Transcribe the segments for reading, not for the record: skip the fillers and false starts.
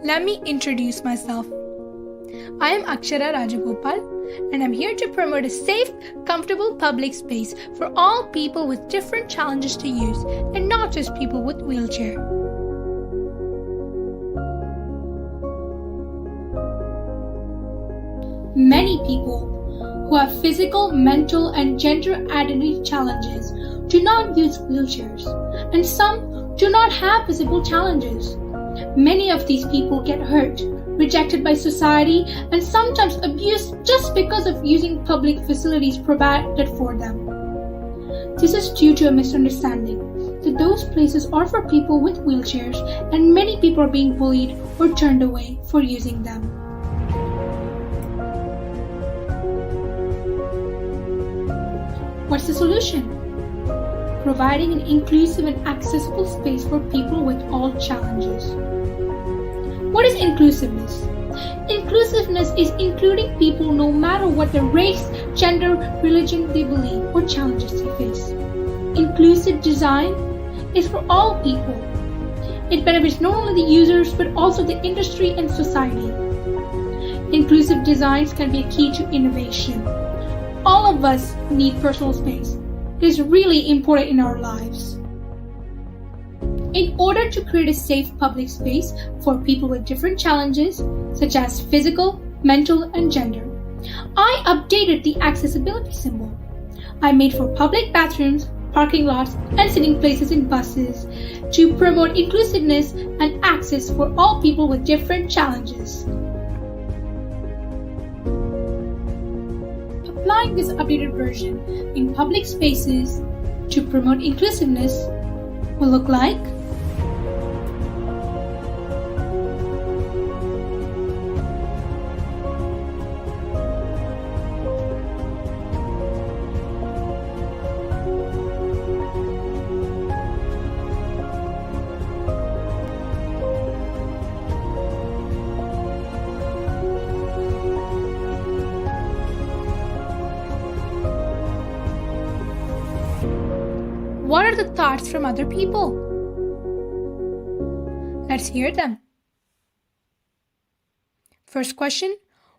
Let me introduce myself. I am Akshara Rajagopal and I'm here to promote a safe, comfortable public space for all people with different challenges to use and not just people with wheelchair. Many people who have physical, mental, and gender identity challenges do not use wheelchairs, and some do not have visible challenges. Many of these people get hurt, rejected by society, and sometimes abused just because of using public facilities provided for them. This is due to a misunderstanding that those places are for people with wheelchairs, and many people are being bullied or turned away for using them. What's the solution? Providing an inclusive and accessible space for people with all challenges. What is inclusiveness? Inclusiveness is including people no matter what their race, gender, religion they believe or challenges they face. Inclusive design is for all people. It benefits not only the users but also the industry and society. Inclusive designs can be a key to innovation. All of us need personal space. It is really important in our lives. In order to create a safe public space for people with different challenges, such as physical, mental, and gender, I updated the accessibility symbol. I made for public bathrooms, parking lots, and sitting places in buses to promote inclusiveness and access for all people with different challenges. Applying this updated version in public spaces to promote inclusiveness will look like what are the thoughts from other people? Let's hear them. First question,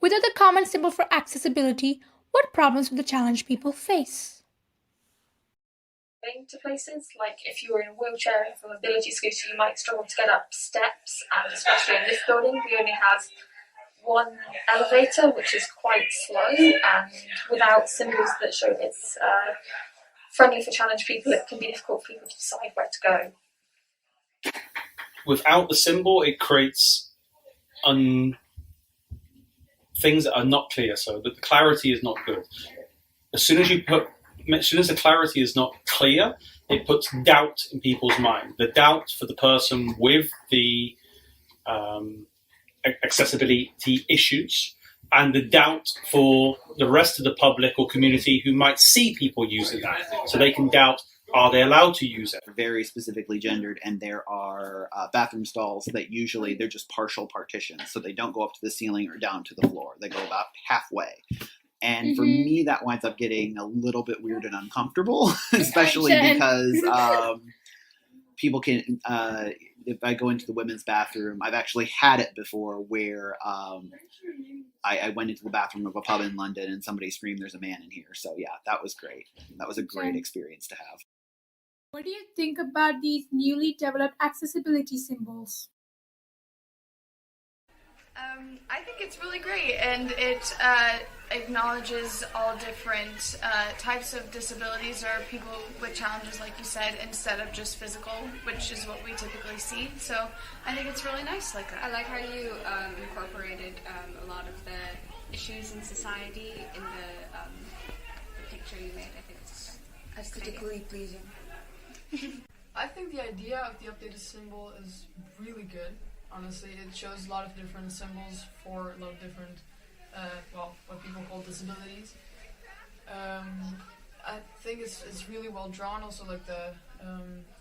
without the common symbol for accessibility, what problems would the challenged people face? To places, like if you were in a wheelchair or a mobility scooter, you might struggle to get up steps, and especially in this building, we only have one elevator, which is quite slow, and without symbols that show it's friendly for challenged people, it can be difficult for people to decide where to go. Without the symbol, it creates things that are not clear, so that the clarity is not good. As soon as the clarity is not clear, it puts doubt in people's mind. The doubt for the person with the accessibility issues, and the doubt for the rest of the public or community who might see people using that. So they can doubt, are they allowed to use it? Very specifically gendered, and there are bathroom stalls that usually they're just partial partitions. So they don't go up to the ceiling or down to the floor. They go about halfway. And for me, that winds up getting a little bit weird and uncomfortable, especially because people can, if I go into the women's bathroom, I've actually had it before where I went into the bathroom of a pub in London and somebody screamed, "There's a man in here." So yeah, that was great. That was a great experience to have. What do you think about these newly developed accessibility symbols? I think it's really great, and it acknowledges all different types of disabilities or people with challenges, like you said, instead of just physical, which is what we typically see. So I think it's really nice like that. I like how you incorporated a lot of the issues in society in the picture you made. I think it's aesthetically pleasing. I think the idea of the updated symbol is really good. Honestly, it shows a lot of different symbols for a lot of different, what people call disabilities. I think it's really well drawn. Also, like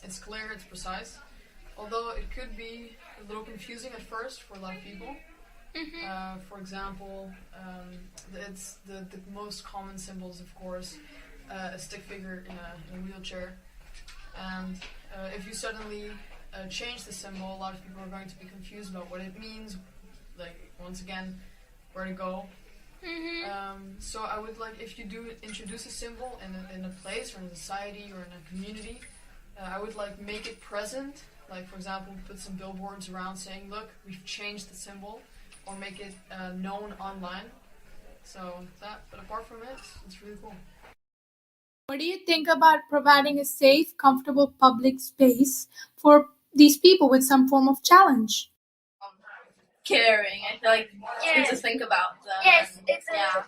it's clear, it's precise. Although it could be a little confusing at first for a lot of people. For example, it's the most common symbols, of course, a stick figure in a wheelchair. And if you suddenly change the symbol, a lot of people are going to be confused about what it means, like, once again, where to go. So I would like, if you do introduce a symbol in a place or in a society or in a community, I would like make it present. Like, for example, put some billboards around saying, look, we've changed the symbol, or make it known online. So that, but apart from it, it's really cool. What do you think about providing a safe, comfortable public space for these people with some form of challenge? Caring. I feel like to think about them. Yes, and, it's yeah.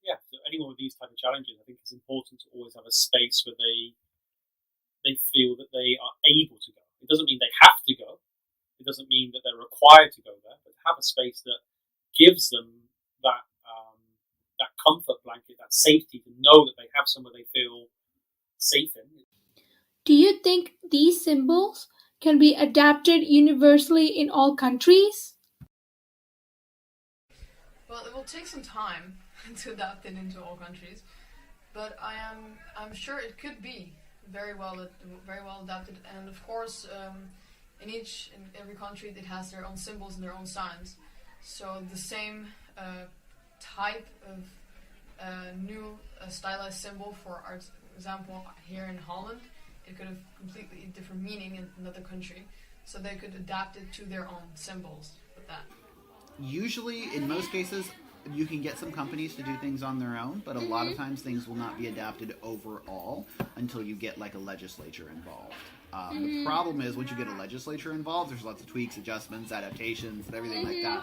Yeah, so anyone with these type of challenges, I think it's important to always have a space where they feel that they are able to go. It doesn't mean they have to go. It doesn't mean that they're required to go there, but have a space that gives them that comfort blanket, that safety, to know that they have somewhere they feel safe in. Do you think these symbols can be adapted universally in all countries? Well, it will take some time to adapt it into all countries, but I'm sure it could be very well adapted. And of course, in every country, it has their own symbols and their own signs. So the same type of new stylized symbol, for example, here in Holland, it could have completely different meaning in another country. So they could adapt it to their own symbols with that. Usually, in most cases, you can get some companies to do things on their own, but a lot of times things will not be adapted overall until you get like a legislature involved. The problem is, once you get a legislature involved, there's lots of tweaks, adjustments, adaptations, and everything like that.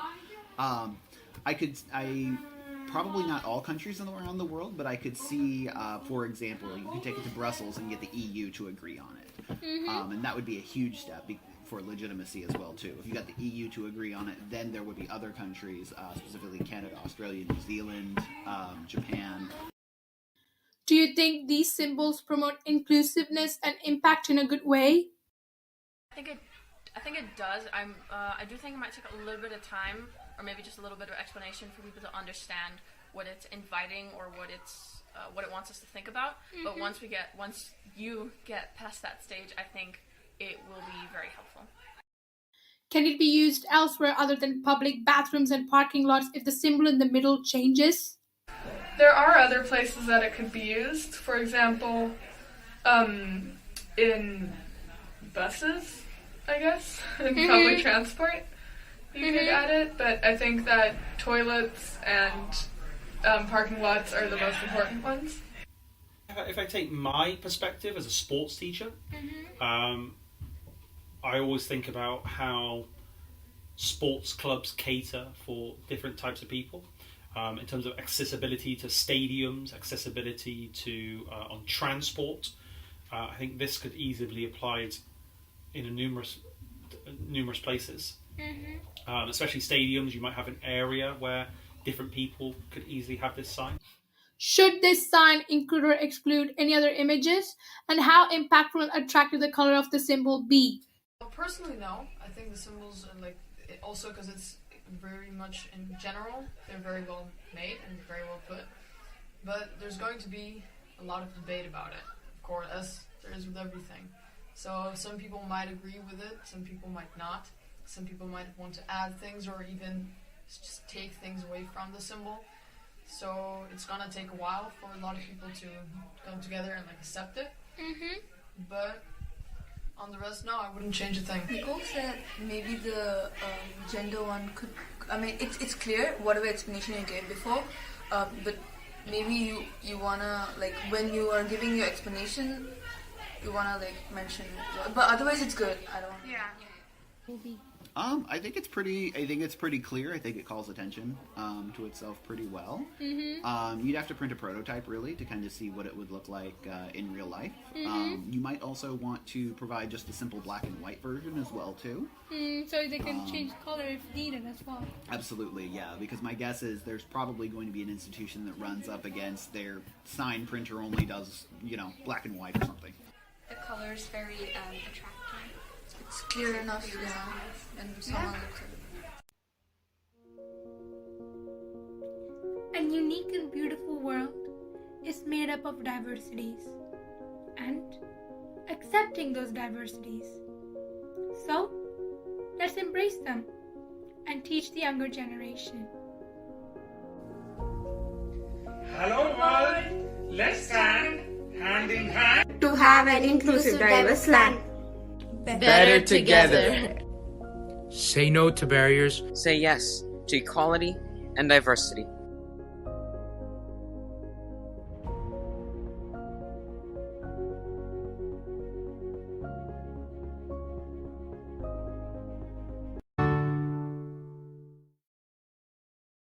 Probably not all countries around the world, but I could see, for example, you could take it to Brussels and get the EU to agree on it. And that would be a huge step for legitimacy as well, too. If you got the EU to agree on it, then there would be other countries, specifically Canada, Australia, New Zealand, Japan. Do you think these symbols promote inclusiveness and impact in a good way? I think it does. I do think it might take a little bit of time, or maybe just a little bit of explanation for people to understand what it's inviting or what it wants us to think about. But once you get past that stage, I think it will be very helpful. Can it be used elsewhere other than public bathrooms and parking lots if the symbol in the middle changes? There are other places that it could be used. For example, in buses, I guess, in public transport, you could add it. But I think that toilets and parking lots are the most important ones. If I take my perspective as a sports teacher, I always think about how sports clubs cater for different types of people. In terms of accessibility to stadiums, accessibility to on transport, I think this could easily be applied in numerous places. Especially stadiums, you might have an area where different people could easily have this sign. Should this sign include or exclude any other images? And how impactful and attractive the color of the symbol be? Well, personally, no. I think the symbols, also because it's very much in general, they're very well made and very well put. But there's going to be a lot of debate about it, of course, as there is with everything. So some people might agree with it, some people might not. Some people might want to add things or even just take things away from the symbol. So it's gonna take a while for a lot of people to come together and accept it. But on the rest, no, I wouldn't change a thing. Nicole said maybe the gender one could. I mean, it's clear whatever explanation you gave before, but maybe you wanna when you are giving your explanation, you wanna mention it. But otherwise, it's good. I don't. Yeah. I think it's pretty clear. I think it calls attention to itself pretty well. You'd have to print a prototype really to kind of see what it would look like in real life. You might also want to provide just a simple black and white version as well too. So they can change color if needed as well. Absolutely, yeah. Because my guess is there's probably going to be an institution that runs up against their sign printer only does black and white or something. The color is very attractive. It's clear enough, and someone looks at it. A unique and beautiful world is made up of diversities, and accepting those diversities So, let's embrace them and teach the younger generation. Hello world, let's stand hand in hand to have an inclusive, diverse land. Better together. Say no to barriers. Say yes to equality and diversity.